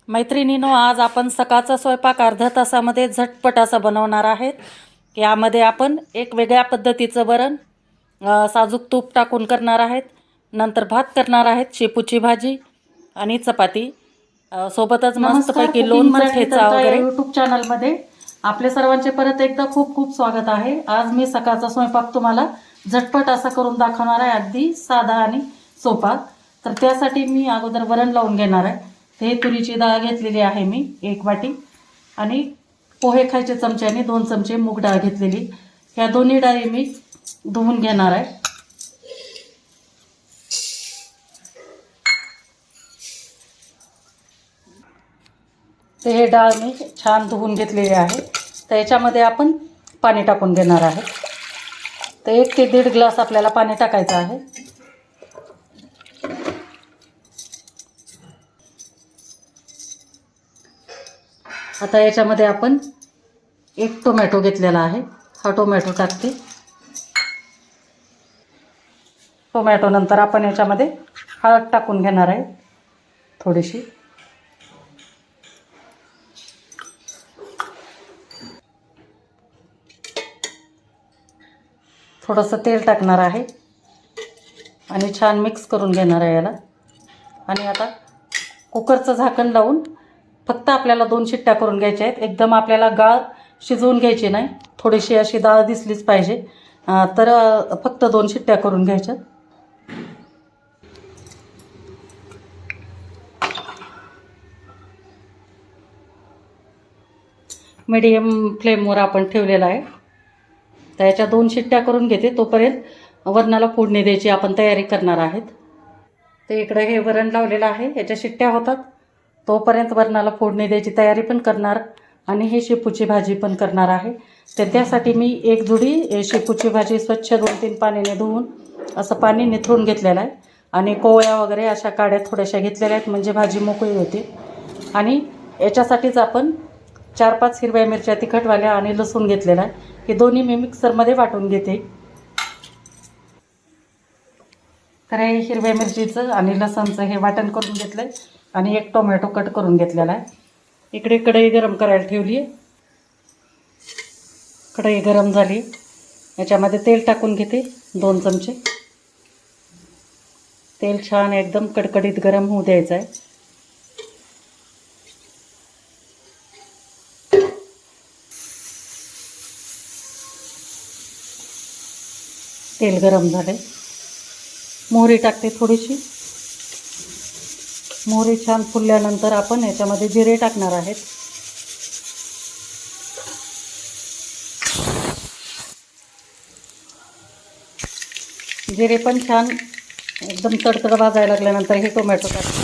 मैत्रिणींनो, आज आपण सकाळचा स्वयंपाक अर्ध्या तासामध्ये झटपट असा बनवणार आहेत. यामध्ये आपण एक वेगळ्या पद्धतीचं वरण साजूक तूप टाकून करणार आहेत. नंतर भात करणार आहेत, शेपूची भाजी आणि चपाती, सोबतच मस्तपैकी लोणचं, ठेचा वगैरे. यूट्यूब चॅनलमध्ये आपले सर्वांचे परत एकदा खूप खूप स्वागत आहे. आज मी सकाळचा स्वयंपाक तुम्हाला झटपट असा करून दाखवणार आहे, अगदी साधा आणि सोपा. तर त्यासाठी मी अगोदर वरण लावून घेणार आहे. हे तुरीची डाळ घेतलेली आहे मी 1 वाटी, आणि पोहे खायचे चमच्याने 2 चमचे मूग डाळ घेतलेली. ह्या दोन्ही डाळी मी धुवून घेणार आहे. तर हे डाळ मी छान धुवून घेतलेली आहे. तर याच्यामध्ये आपण पाणी टाकून घेणार आहे. तर 1 ते 1.5 ग्लास आपल्याला पाणी टाकायचं आहे. आता याच्यामध्ये आपण 1 टोमॅटो घेतलेला आहे. हा टोमॅटो टाकते. टोमॅटो नंतर आपण याच्यामध्ये हळद टाकून घेणार आहे थोडीशी. थोडंसं तेल टाकणार आहे आणि छान मिक्स करून घेणार आहे याला. आणि आता कुकरचं झाकण लावून फक्त आपल्याला 2 शिट्ट्या करून घ्यायच्या आहेत. एकदम आपल्याला डाळ शिजवून घ्यायची नाही, थोडीशी अशी डाळ दिसलीच पाहिजे. तर फक्त 2 शिट्ट्या करून घ्यायच्या. मीडियम फ्लेमवर आपण ठेवलेला आहे. तर याच्या 2 शिट्ट्या करून घेते, तोपर्यंत वरणाला फोडणी द्यायची आपण तयारी करणार आहेत. तर इकडे हे वरण लावलेलं आहे, याच्या शिट्ट्या होतात तोपर्यंत वरणाला फोडणी द्यायची तयारी पण करणार, आणि हे शेपूची भाजी पण करणार आहे. तर त्यासाठी मी 1 जुडी शेपूची भाजी स्वच्छ 2-3 पाण्याने धुवून असं पाणी निथळून घेतलेलं आहे. आणि कोवळ्या वगैरे अशा काड्या थोड्याशा घेतलेल्या आहेत, म्हणजे भाजी मोकळी होते. आणि याच्यासाठीच आपण 4-5 हिरव्या मिरच्या तिखटवाल्या आणि लसूण घेतलेला आहे. हे दोन्ही मी मिक्सरमध्ये वाटून घेते. तर हे हिरव्या मिरचीचं आणि लसणचं हे वाटण करून घेतलं आहे, आणि 1 टोमॅटो कट करून घेतलेला आहे. इकडे कढई गरम करायला ठेवली आहे. कढई गरम झाली, याच्यामध्ये तेल टाकून घेते 2 चमचे. तेल छान एकदम कडकडीत गरम होऊ द्यायचं आहे. तेल गरम झाले, मोहरी टाकते थोडीशी. मोहरी छान फुलल्यानंतर आपण याच्यामध्ये जिरे टाकणार आहेत. जिरे पण छान एकदम तडतड भाजायला लागल्यानंतर हे टोमॅटो टाकते.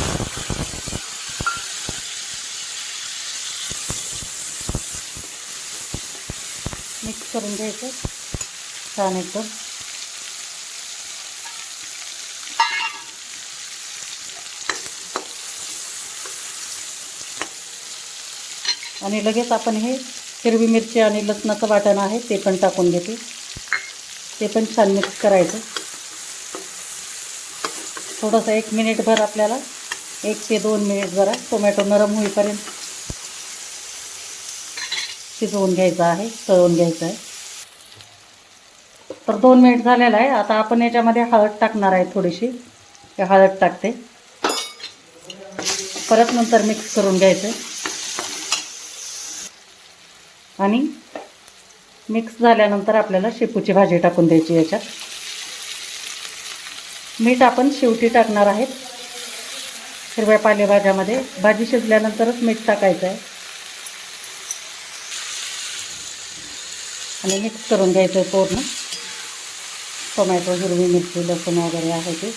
मिक्स करून घ्यायचं छान एकदम. आणि लगेच आपण हे हिरवी मिरची आणि लसणाचं वाटण आहे ते पण टाकून घेते. ते पण छान मिक्स करायचं. थोडंसं 1 मिनिटभर आपल्याला 1 ते 2 मिनिट जरा टोमॅटो नरम होईपर्यंत शिजवून घ्यायचं आहे, तळून घ्यायचं आहे. तर 2 मिनिट झालेलं आहे. आता आपण याच्यामध्ये हळद टाकणार आहे थोडीशी. ते हळद टाकते, परत नंतर मिक्स करून घ्यायचं. आणि मिक्स झाल्यानंतर आपल्याला शेपूची भाजी टाकून द्यायची याच्यात. मीठ आपण शेवटी टाकणार आहेत हिरव्या पालेभाज्यामध्ये. भाजी शिजल्यानंतरच मीठ टाकायचं आहे. आणि मिक्स करून घ्यायचं आहे पूर्ण. टोमॅटो, हिरवी मिरची, लसूण वगैरे आहे ते.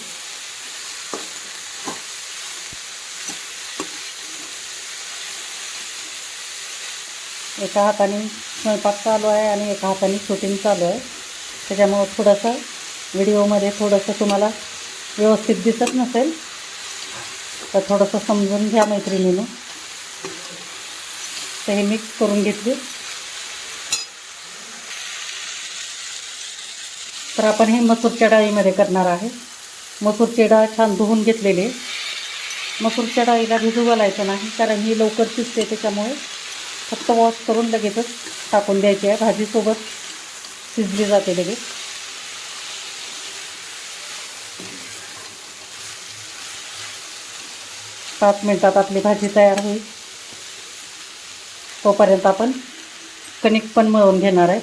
एका हाताने स्वयंपाक चालू आहे आणि एका हाताने शूटिंग चालू आहे, त्याच्यामुळं थोडंसं व्हिडिओमध्ये थोडंसं तुम्हाला व्यवस्थित दिसत नसेल तर थोडंसं समजून घ्या मैत्रिणीनं. तर हे मिक्स करून घेतले. तर आपण हे मसूरच्या डाळीमध्ये करणार आहे. मसूरची डाळ छान धुवून घेतलेली आहे. मसूरच्या डाळीला भिजू घालायचं नाही, कारण ही लवकर शिजते. त्याच्यामुळे फक्त वॉश करून लगेचच टाकून द्यायची आहे. भाजीसोबत शिजली जाते लगेच. पाच मिनिटात आपली भाजी तयार होईल. तोपर्यंत आपण कणिक पण मळून घेणार आहे.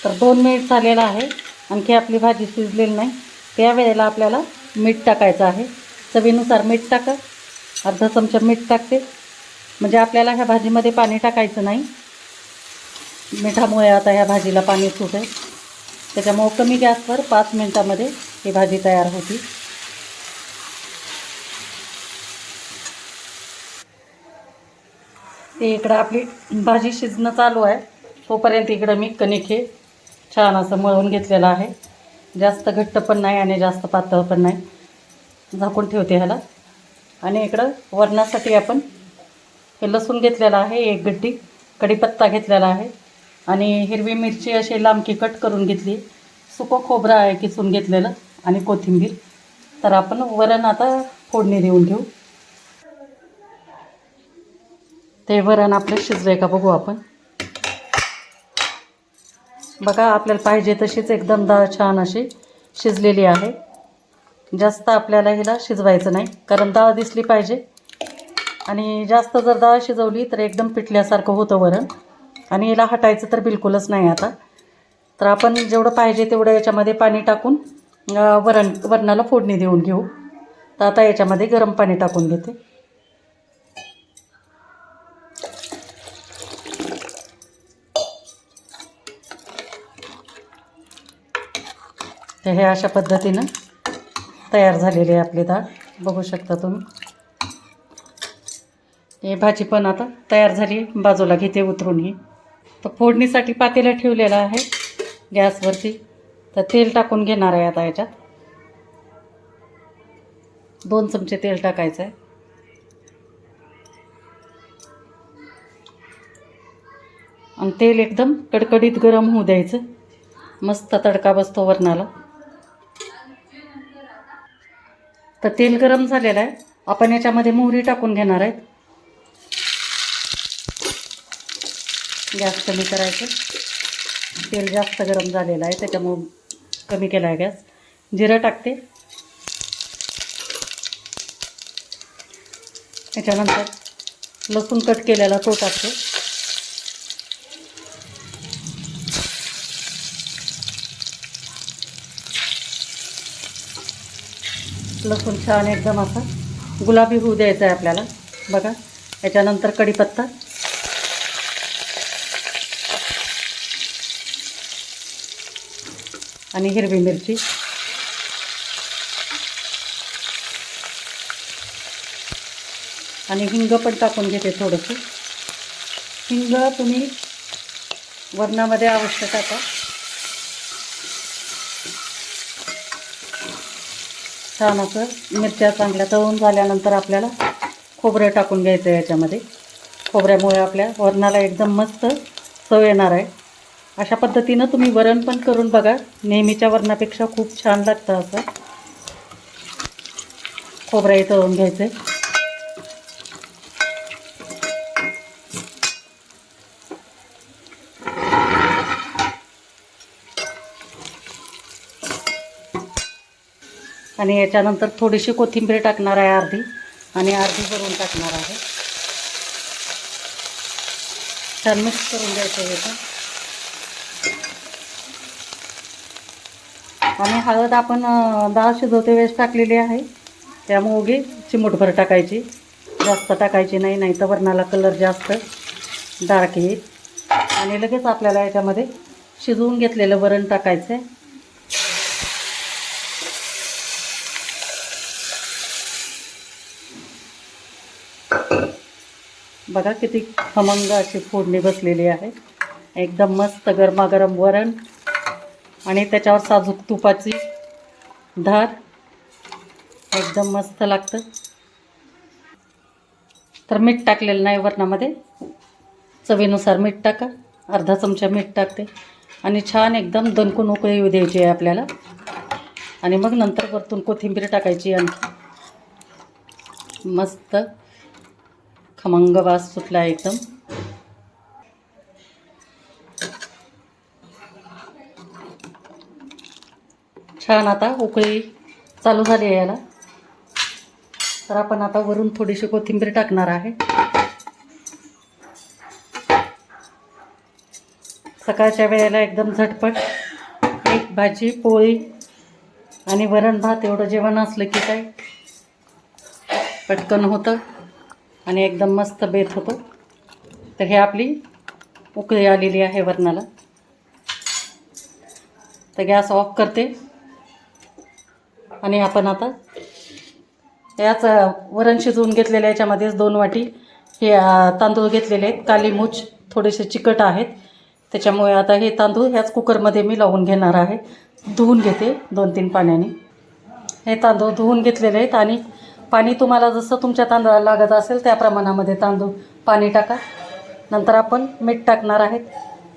तर 2 मिनिट झालेलं आहे. आणखी आपली भाजी शिजलेली नाही. त्यावेळेला आपल्याला मीठ टाकायचं आहे. चवीनुसार मीठ टाका. अर्धा चमचा मीठ टाकते, म्हणजे आपल्याला ह्या भाजीमध्ये पाणी टाकायचं नाही. मिठामुळे आता ह्या भाजीला पाणी सुटेल. त्याच्यामुळं कमी गॅसवर 5 मिनिटामध्ये ही भाजी तयार होती. ते इकडं आपली भाजी शिजणं चालू आहे. तोपर्यंत इकडं मी कणिक हे छान असं मळून घेतलेलं आहे. जास्त घट्ट पण नाही आणि जास्त पातळ पण नाही. झाकून ठेवते ह्याला. आणि इकडं वरणासाठी आपण हे लसूण घेतलेलं आहे, 1 गड्डी कढीपत्ता घेतलेला आहे आणि हिरवी मिरची अशी लांबकी कट करून घेतली. सुकं खोबरं आहे किसून घेतलेलं आणि कोथिंबीर. तर आपण वरण आता फोडणी देऊन घेऊ. ते वरण आपलं शिजलं आहे का बघू आपण. बघा, आपल्याला पाहिजे तशीच एकदम डाळ छान अशी शिजलेली आहे. जास्त आपल्याला हिला शिजवायचं नाही, कारण डाळ दिसली पाहिजे. आणि जास्त जर डाळ शिजवली तर एकदम पिठल्यासारखं होतं वरण, आणि हिला हटायचं तर बिलकुलच नाही आता. तर आपण जेवढं पाहिजे तेवढं याच्यामध्ये पाणी टाकून वरणाला फोडणी देऊन घेऊ. तर आता याच्यामध्ये गरम पाणी टाकून घेते. तर हे अशा पद्धतीनं तयार झालेली आहे आपली डाळ. बघू शकता तुम्ही. हे भाजी पण आता तयार झाली. बाजूला घेते उतरून ही. तर फोडणीसाठी पातेलं ठेवलेलं आहे गॅसवरती. तर तेल टाकून घेणार आहे आता याच्यात. 2 चमचे तेल टाकायचं आहे. आणि तेल एकदम कडकडीत गरम होऊ द्यायचं. मस्त तडका बसतो वरणाला. तर तेल गरम झालेलं आहे. आपण याच्यामध्ये मोहरी टाकून घेणार आहेत. गॅस कमी करायचं. तेल जास्त गरम झालेलं आहे, त्याच्यामुळं कमी केला आहे गॅस. जिरं टाकते. त्याच्यानंतर लसूण कट केलेला तो टाकते. लसूण छान एकदम असा गुलाबी होऊ द्यायचा आहे आपल्याला. बघा, याच्यानंतर कढीपत्ता आणि हिरवी मिरची आणि हिंग पण टाकून घेते थोडंसं. हिंग तुम्ही वरणामध्ये अवश्य टाका. छान असं मिरच्या चांगल्या तळून झाल्यानंतर आपल्याला खोबरं टाकून घ्यायचं आहे याच्यामध्ये. खोबऱ्यामुळे आपल्या वरणाला एकदम मस्त चव येणार आहे. अशा पद्धतीनं तुम्ही वरण पण करून बघा. नेहमीच्या वरणापेक्षा खूप छान लागतं असं. खोबरंही तळून घ्यायचं आहे. आणि याच्यानंतर थोडीशी कोथिंबीर टाकणार आहे, अर्धी, आणि अर्धी भरून टाकणार आहे. छान मिक्स करून द्यायचं हे पण. आणि हळद आपण डाळ शिजवते वेळेस टाकलेली आहे, त्यामुळे उगी चिमूटभर टाकायची, जास्त टाकायची नाही, नाही तर वरणाला कलर जास्त डार्क येईल. आणि लगेच आपल्याला याच्यामध्ये शिजवून घेतलेलं वरण टाकायचं आहे. बघा किती खमंग अशी फोडणी बसलेली आहे. एकदम मस्त गरमागरम वरण आणि त्याच्यावर साजूक तुपाची धार. एकदम मस्त लागतं. तर मीठ टाकलेलं नाही वरणामध्ये. चवीनुसार मीठ टाका. अर्धा चमचा मीठ टाकते आणि छान एकदम दणकून उकळी येऊ द्यायची आहे आपल्याला. आणि मग नंतर वरतून कोथिंबीर टाकायची. आणखी मस्त खमंग वास सुटला एकदम. छान आता उकळी चालू झाली आहे याला. तर आपण आता वरून थोडीशी कोथिंबीर टाकणार आहे. सकाळच्या वेळेला एकदम झटपट एक भाजी पोळी आणि वरण भात एवढं जेवण असलं की काय पटकन होतं आणि एकदम मस्त बेत होतो. तर हे आपली उकळी आलेली आहे वरणाला. तर गॅस ऑफ करते आणि आपण आता याच वरण शिजवून घेतलेल्या याच्यामध्येच 2 वाटी हे तांदूळ घेतलेले आहेत. काली मूछ थोडेसे चिकट आहेत, त्याच्यामुळे आता हे तांदूळ ह्याच कुकरमध्ये मी लावून घेणार आहे. धुवून घेते 2-3 पाण्याने. हे तांदूळ धुवून घेतलेले आहेत आणि पाणी तुम्हाला जसं तुमच्या तांदळाला लागत असेल त्या प्रमाणामध्ये पाणी टाका. नंतर आपण मीठ टाकणार आहेत.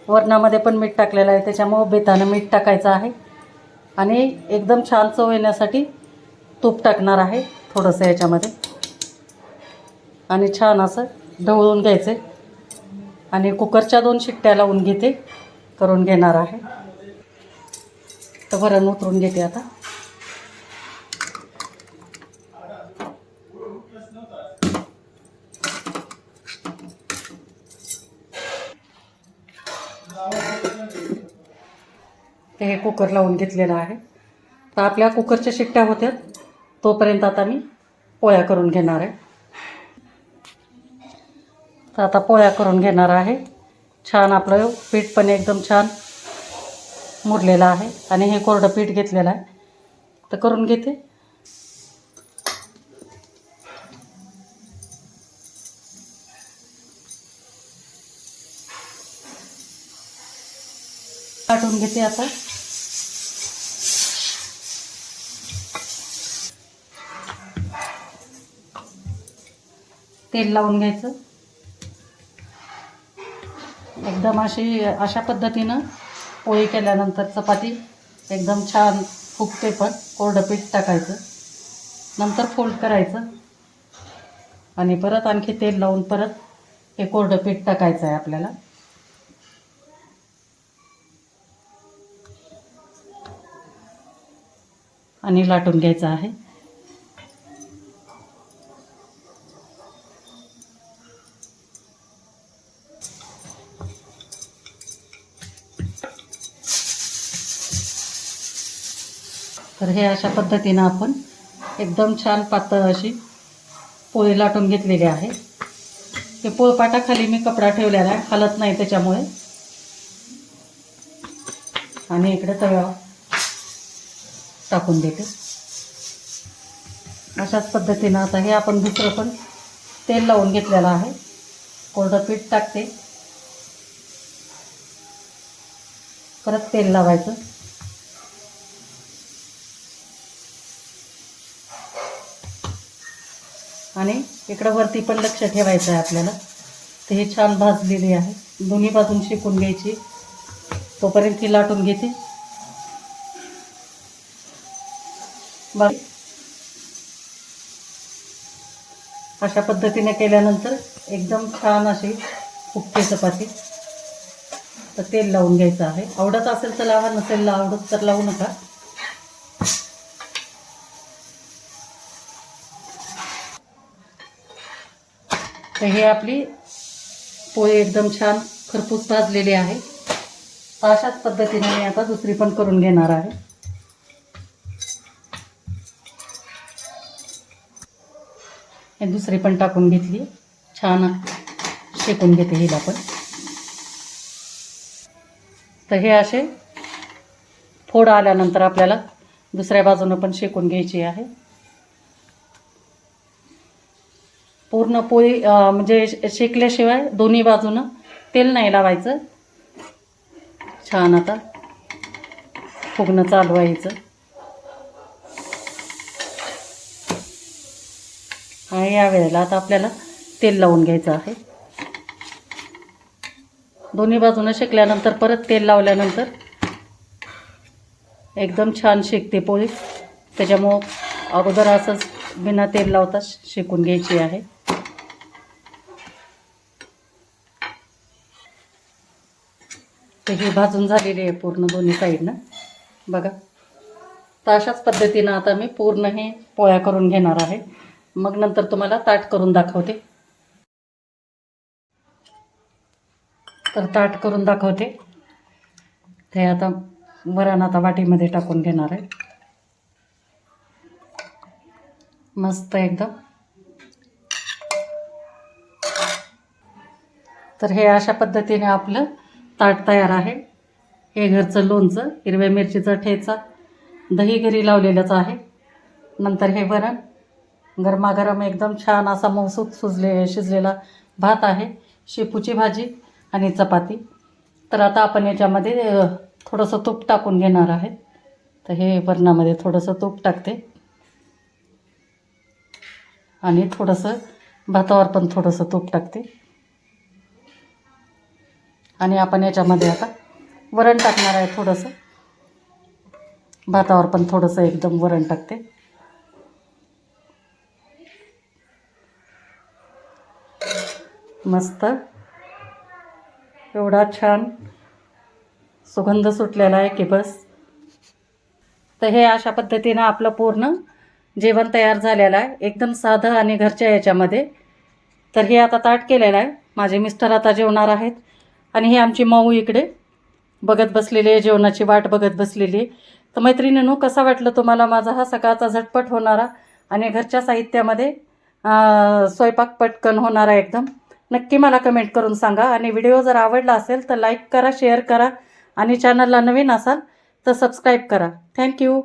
वरणामध्ये पण मीठ टाकलेलं आहे, त्याच्यामुळं बेतानं मीठ टाकायचं आहे. आणि एकदम छान चव येण्यासाठी तूप टाकणार आहे थोडंसं याच्यामध्ये. आणि छान असं ढवळून घ्यायचं आणि कुकरच्या 2 शिट्ट्या लावून करून घेणार आहे. तर वरण उतरून घेते आता. ते हे कुकर लावून घेतलेलं आहे. तर आपल्या कुकरच्या शिट्ट्या होत्यात तोपर्यंत आता मी पोळ्या करून घेणार आहे. तर आता पोळ्या करून घेणार आहे. छान आपलं पीठ पण एकदम छान मुरलेलं आहे आणि हे कोरडं पीठ घेतलेलं आहे. तर करून घेते. काटून घेते आता. तेल लावून घ्यायचं. एकदम अशा पद्धतीनं पोळी केल्यानंतर चपाती एकदम छान फुगते. पण कोरडं पीठ टाकायचं, नंतर फोल्ड करायचं आणि परत आणखी तेल लावून परत हे कोरडं पीठ टाकायचं आहे आपल्याला. आणि लाटून घ्यायचं आहे. तर हे अशा पद्धतीनं आपण एकदम छान पातळ अशी पोळी लाटून घेतलेली आहे. हे पोळपाटाखाली मी कपडा ठेवलेला आहे, हलत नाही त्याच्यामुळे. आणि इकडे तव्यावर टाकून देते. अशाच पद्धतीनं आता हे आपण दुसरं पण तेल लावून घेतलेलं आहे. कोरडं पीठ टाकते, परत तेल लावायचं. आणि इकडं वरती पण लक्ष ठेवायचं आहे आपल्याला. तर हे छान भाजलेली आहे, दोन्ही बाजून शेकून घ्यायची. तोपर्यंत ही लाटून घेते. अशा पद्धतीने केल्यानंतर एकदम छान अशी फुगते चपाती. तर तेल लावून घ्यायचं आहे. आवडत असेल तर लावा, नसेल आवडत तर लावू नका. तर हे आपली पोळी एकदम छान खरपूस भाजलेली आहे. अशाच पद्धतीने मी आता दुसरी पण करून घेणार आहे. हे दुसरी पण टाकून घेतली, छान शेकून घेते हिला पण. तर हे असे फोड आल्यानंतर आपल्याला दुसऱ्या बाजूनं पण शेकून घ्यायची आहे. पूर्ण पोळी म्हणजे शेकल्याशिवाय दोन्ही बाजूनं तेल नाही लावायचं. छान आता फुगणं चालू व्हायचं. आणि या वेळेला आता आपल्याला तेल लावून घ्यायचं आहे. दोन्ही बाजूनं शेकल्यानंतर परत तेल लावल्यानंतर एकदम छान शेकते पोळी. त्याच्यामुळं अगोदर असंच बिना तेल लावता शेकून घ्यायची आहे. तर ही भाजून झालेली आहे पूर्ण दोन्ही साईडनं बघा. तर अशाच पद्धतीनं आता मी पूर्ण हे पोळ्या करून घेणार आहे. मग नंतर तुम्हाला ताट करून दाखवते. तर ताट करून दाखवते. ते आता वरण आता वाटीमध्ये टाकून घेणार आहे. मस्त एकदम. तर हे अशा पद्धतीने आपलं ताट तयार आहे. हे घरचं लोणचं, हिरव्या मिरचीचा ठेचा, दही घरी लावलेलंच आहे. नंतर हे वरण, गरमागरम एकदम छान असा मऊसूत शिजलेला भात आहे, शेपूची भाजी आणि चपाती. तर आता आपण याच्यामध्ये थोडंसं तूप टाकून घेणार आहे. तर हे वरणामध्ये थोडंसं तूप टाकते आणि थोडंसं भातावर पण थोडंसं तूप टाकते. आणि आपण याच्यामध्ये आता वरण टाकणार आहे. थोडंसं भातावर पण थोडंसं एकदम वरण टाकते. मस्त एवढा छान सुगंध सुटलेला आहे की बस. तर हे अशा पद्धतीनं आपलं पूर्ण जेवण तयार झालेलं आहे, एकदम साधं आणि घरच्या याच्यामध्ये. तर हे आता ताट केलेलं आहे. माझे मिस्टर आता जेवणार आहेत आणि हे आमची माऊ इकडे बघत बसलेली आहे, जेवणाची वाट बघत बसलेली आहे. तर मैत्रिणींनो, कसा वाटलं तुम्हाला माझा हा सकाळचा झटपट होणारा आणि घरच्या साहित्यामध्ये स्वयंपाक पटकन होणारा एकदम? नक्की मला कमेंट करून सांगा. आणि व्हिडिओ जर आवडला असेल तर लाईक करा, शेअर करा आणि चॅनलला नवीन असाल तर सबस्क्राईब करा. थँक्यू.